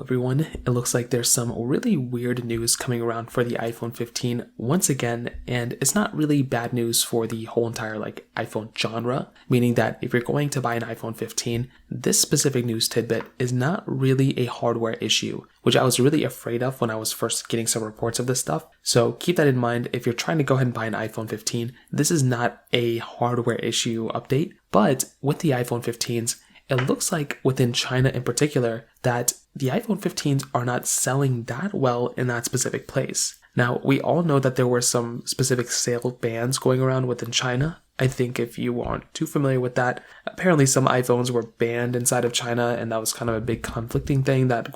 everyone. It looks like there's some really weird news coming around for the iPhone 15 once again, and it's not really bad news for the whole entire iPhone genre, meaning that if you're going to buy an iPhone 15, this specific news tidbit is not really a hardware issue, which I was really afraid of when I was first getting some reports of this stuff. So keep that in mind. If you're trying to go ahead and buy an iPhone 15, this is not a hardware issue update, but with the iPhone 15s, it looks like within China in particular that the iPhone 15s are not selling that well in that specific place. Now, we all know that there were some specific sale bans going around within China. I think if you aren't too familiar with that, apparently some iPhones were banned inside of China, and that was kind of a big conflicting thing that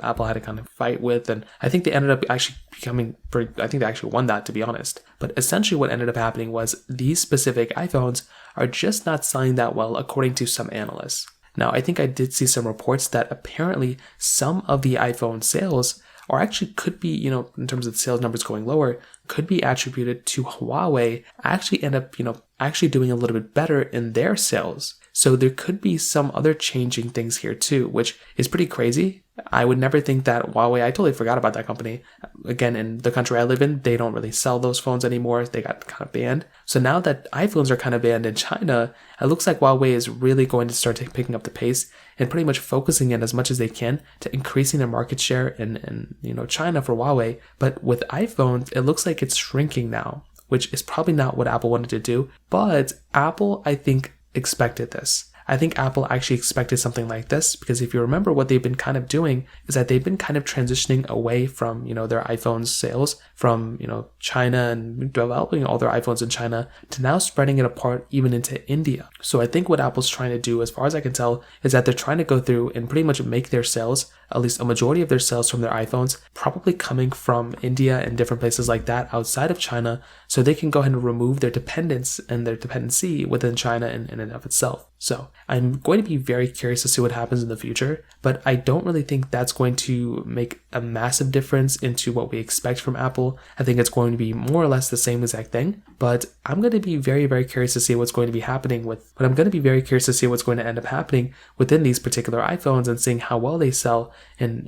Apple had to kind of fight with, and I think they ended up actually I think they actually won that, to be honest. But essentially what ended up happening was these specific iPhones are just not selling that well according to some analysts. Now, I think I did see some reports that apparently some of the iPhone sales or actually could be, in terms of sales numbers going lower, could be attributed to Huawei actually end up, actually doing a little bit better in their sales. So there could be some other changing things here too, which is pretty crazy. I would never think that Huawei, I totally forgot about that company. Again, in the country I live in, they don't really sell those phones anymore. They got kind of banned. So now that iPhones are kind of banned in China, it looks like Huawei is really going to start picking up the pace and pretty much focusing in as much as they can to increasing their market share in China for Huawei. But with iPhones, it looks like it's shrinking now, which is probably not what Apple wanted to do. But Apple, I think, expected this. I think Apple actually expected something like this, because if you remember, what they've been kind of doing is that they've been kind of transitioning away from, their iPhone sales from, China and developing all their iPhones in China to now spreading it apart even into India. So I think what Apple's trying to do, as far as I can tell, is that they're trying to go through and pretty much make their sales, at least a majority of their sales from their iPhones, probably coming from India and different places like that outside of China, so they can go ahead and remove their dependence and their dependency within China in and of itself. So I'm going to be very curious to see what happens in the future, but I don't really think that's going to make a massive difference into what we expect from Apple. I think it's going to be more or less the same exact thing, but I'm going to be very, very curious to see what's going to be happening I'm going to be very curious to see what's going to end up happening within these particular iPhones and seeing how well they sell in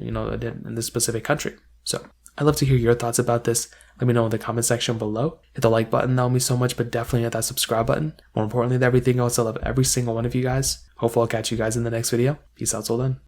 this specific country. So I'd love to hear your thoughts about this. Let me know in the comment section below. Hit the like button, that would mean so much, but definitely hit that subscribe button. More importantly than everything else, I love every single one of you guys. Hopefully I'll catch you guys in the next video. Peace out till then.